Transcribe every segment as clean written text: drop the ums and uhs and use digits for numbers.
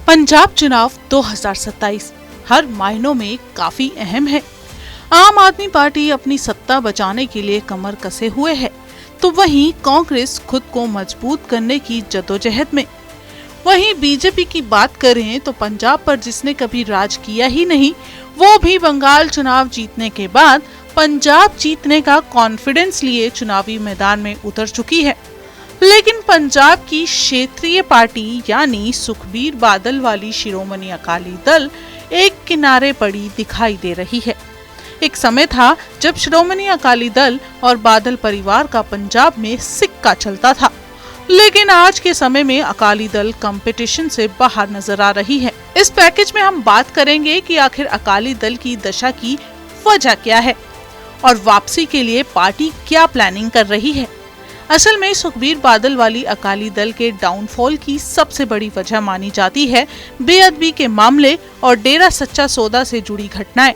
पंजाब चुनाव 2027 हर मायनों में काफी अहम है। आम आदमी पार्टी अपनी सत्ता बचाने के लिए कमर कसे हुए है, तो वहीं कांग्रेस खुद को मजबूत करने की जद्दोजहद में। वहीं बीजेपी की बात करें तो पंजाब पर जिसने कभी राज किया ही नहीं, वो भी बंगाल चुनाव जीतने के बाद पंजाब जीतने का कॉन्फिडेंस लिए चुनावी मैदान में उतर चुकी है। लेकिन पंजाब की क्षेत्रीय पार्टी यानी सुखबीर बादल वाली शिरोमणि अकाली दल एक किनारे पड़ी दिखाई दे रही है। एक समय था जब शिरोमणि अकाली दल और बादल परिवार का पंजाब में सिक्का चलता था, लेकिन आज के समय में अकाली दल कंपटीशन से बाहर नजर आ रही है। इस पैकेज में हम बात करेंगे कि आखिर अकाली दल की दशा की वजह क्या है और वापसी के लिए पार्टी क्या प्लानिंग कर रही है। असल में सुखबीर बादल वाली अकाली दल के डाउनफॉल की सबसे बड़ी वजह मानी जाती है बेअदबी के मामले और डेरा सच्चा सौदा से जुड़ी घटनाएं।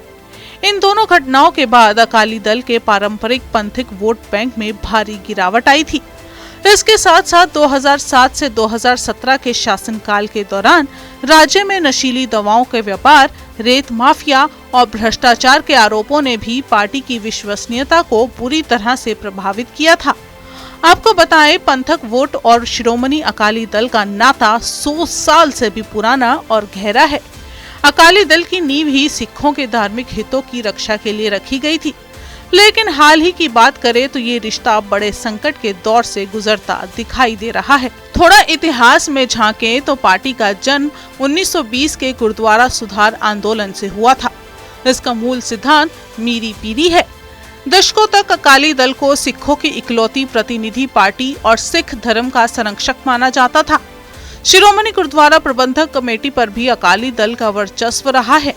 इन दोनों घटनाओं के बाद अकाली दल के पारंपरिक पंथिक वोट बैंक में भारी गिरावट आई थी। इसके साथ साथ 2007 से 2017 के शासनकाल के दौरान राज्य में नशीली दवाओं के व्यापार, रेत माफिया और भ्रष्टाचार के आरोपों ने भी पार्टी की विश्वसनीयता को बुरी तरह से प्रभावित किया था। आपको बताएं, पंथक वोट और शिरोमणि अकाली दल का नाता 100 साल से भी पुराना और गहरा है। अकाली दल की नींव ही सिखों के धार्मिक हितों की रक्षा के लिए रखी गई थी, लेकिन हाल ही की बात करें तो ये रिश्ता बड़े संकट के दौर से गुजरता दिखाई दे रहा है। थोड़ा इतिहास में झांकें तो पार्टी का जन्म 1920 के गुरुद्वारा सुधार आंदोलन से हुआ था। इसका मूल सिद्धांत मीरी पीरी है। दशकों तक अकाली दल को सिखों की इकलौती प्रतिनिधि पार्टी और सिख धर्म का संरक्षक माना जाता था। शिरोमणि गुरुद्वारा प्रबंधक कमेटी पर भी अकाली दल का वर्चस्व रहा है,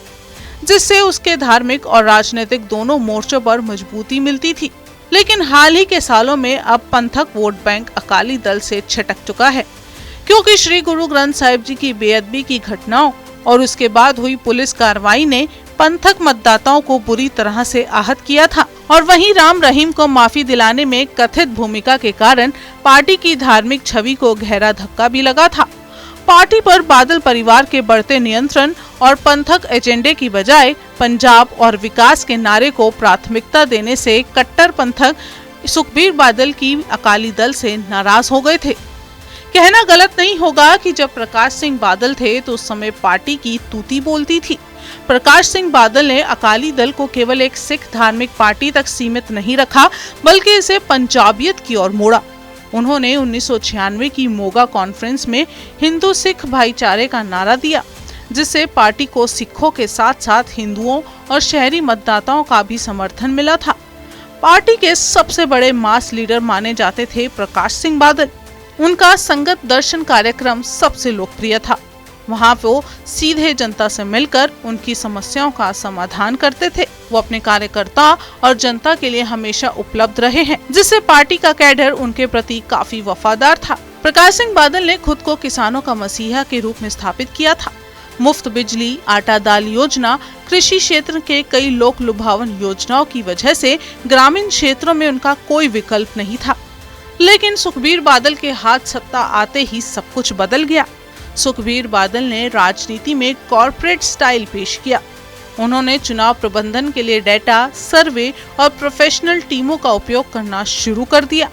जिससे उसके धार्मिक और राजनीतिक दोनों मोर्चों पर मजबूती मिलती थी। लेकिन हाल ही के सालों में अब पंथक वोट बैंक अकाली दल से छिटक चुका है, क्योंकि श्री गुरु ग्रंथ साहिब जी की बेअदबी की घटनाओं और उसके बाद हुई पुलिस कार्रवाई ने पंथक मतदाताओं को बुरी तरह से आहत किया था। और वहीं राम रहीम को माफी दिलाने में कथित भूमिका के कारण पार्टी की धार्मिक छवि को गहरा धक्का भी लगा था। पार्टी पर बादल परिवार के बढ़ते नियंत्रण और पंथक एजेंडे की बजाय पंजाब और विकास के नारे को प्राथमिकता देने से कट्टर पंथक सुखबीर बादल की अकाली दल से नाराज हो गए थे। कहना गलत नहीं होगा कि जब प्रकाश सिंह बादल थे तो उस समय पार्टी की तूती बोलती थी। प्रकाश सिंह बादल ने अकाली दल को केवल एक सिख धार्मिक पार्टी तक सीमित नहीं रखा, बल्कि इसे पंजाबियत की ओर मोड़ा। उन्होंने 1996 की मोगा कॉन्फ्रेंस में हिंदू सिख भाईचारे का नारा दिया, जिससे पार्टी को सिखों के साथ साथ हिंदुओं और शहरी मतदाताओं का भी समर्थन मिला था। पार्टी के सबसे बड़े मास लीडर माने जाते थे प्रकाश सिंह बादल। उनका संगत दर्शन कार्यक्रम सबसे लोकप्रिय था। वहां वो सीधे जनता से मिलकर उनकी समस्याओं का समाधान करते थे। वो अपने कार्यकर्ता और जनता के लिए हमेशा उपलब्ध रहे हैं, जिससे पार्टी का कैडर उनके प्रति काफी वफादार था। प्रकाश सिंह बादल ने खुद को किसानों का मसीहा के रूप में स्थापित किया था। मुफ्त बिजली, आटा दाल योजना, कृषि क्षेत्र के कई लोक लुभावन योजनाओं की वजह से ग्रामीण क्षेत्रों में उनका कोई विकल्प नहीं था। लेकिन सुखबीर बादल के हाथ सत्ता आते ही सब कुछ बदल गया। सुखबीर बादल ने राजनीति में कॉर्पोरेट स्टाइल पेश किया। उन्होंने चुनाव प्रबंधन के लिए डेटा, सर्वे और प्रोफेशनल टीमों का उपयोग करना शुरू कर दिया।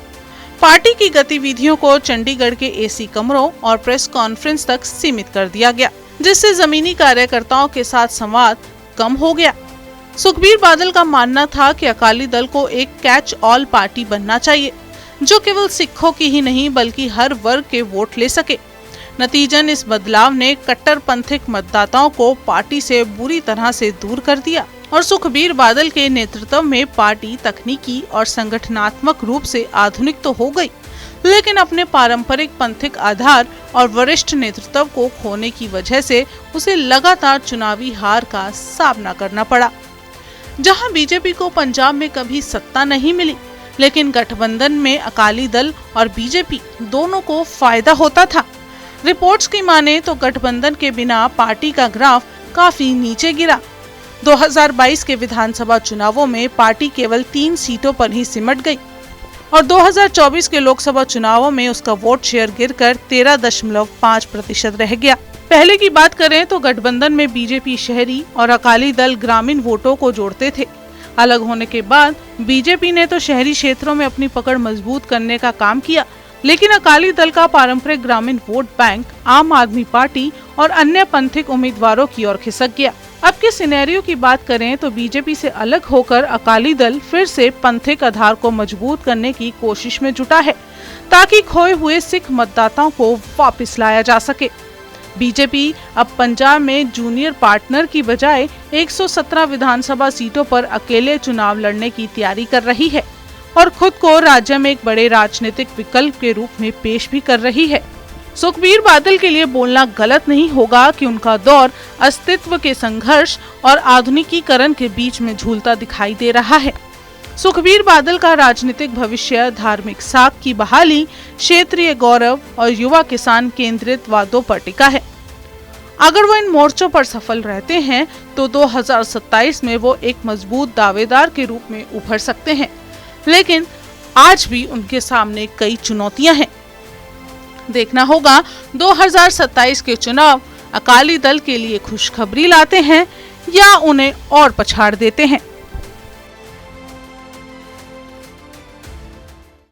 पार्टी की गतिविधियों को चंडीगढ़ के एसी कमरों और प्रेस कॉन्फ्रेंस तक सीमित कर दिया गया, जिससे जमीनी कार्यकर्ताओं के साथ संवाद कम हो गया। सुखबीर बादल का मानना था कि अकाली दल को एक कैच ऑल पार्टी बनना चाहिए, जो केवल सिखों की ही नहीं बल्कि हर वर्ग के वोट ले सके। नतीजन इस बदलाव ने कट्टरपंथिक मतदाताओं को पार्टी से बुरी तरह से दूर कर दिया और सुखबीर बादल के नेतृत्व में पार्टी तकनीकी और संगठनात्मक रूप से आधुनिक तो हो गई, लेकिन अपने पारंपरिक पंथिक आधार और वरिष्ठ नेतृत्व को खोने की वजह से उसे लगातार चुनावी हार का सामना करना पड़ा। जहां बीजेपी को पंजाब में कभी सत्ता नहीं मिली, लेकिन गठबंधन में अकाली दल और बीजेपी दोनों को फायदा होता था। रिपोर्ट्स की माने तो गठबंधन के बिना पार्टी का ग्राफ काफी नीचे गिरा। 2022 के विधानसभा चुनावों में पार्टी केवल 3 सीटों पर ही सिमट गई और 2024 के लोकसभा चुनावों में उसका वोट शेयर गिरकर 13.5% रह गया। पहले की बात करें तो गठबंधन में बीजेपी शहरी और अकाली दल ग्रामीण वोटों को जोड़ते थे। अलग होने के बाद बीजेपी ने तो शहरी क्षेत्रों में अपनी पकड़ मजबूत करने का काम किया, लेकिन अकाली दल का पारंपरिक ग्रामीण वोट बैंक आम आदमी पार्टी और अन्य पंथिक उम्मीदवारों की ओर खिसक गया। अब के सिनेरियो की बात करें तो बीजेपी से अलग होकर अकाली दल फिर से पंथिक आधार को मजबूत करने की कोशिश में जुटा है, ताकि खोए हुए सिख मतदाताओं को वापस लाया जा सके। बीजेपी अब पंजाब में जूनियर पार्टनर की बजाय 117 विधानसभा सीटों पर अकेले चुनाव लड़ने की तैयारी कर रही है और खुद को राज्य में एक बड़े राजनीतिक विकल्प के रूप में पेश भी कर रही है। सुखबीर बादल के लिए बोलना गलत नहीं होगा कि उनका दौर अस्तित्व के संघर्ष और आधुनिकीकरण के बीच में झूलता दिखाई दे रहा है। सुखबीर बादल का राजनीतिक भविष्य धार्मिक साख की बहाली, क्षेत्रीय गौरव और युवा किसान केंद्रित वादों पर टिका है। अगर वो इन मोर्चों पर सफल रहते हैं तो 2027 में वो एक मजबूत दावेदार के रूप में उभर सकते हैं, लेकिन आज भी उनके सामने कई चुनौतियां हैं। देखना होगा 2027 के चुनाव अकाली दल के लिए खुशखबरी लाते हैं या उन्हें और पछाड़ देते हैं।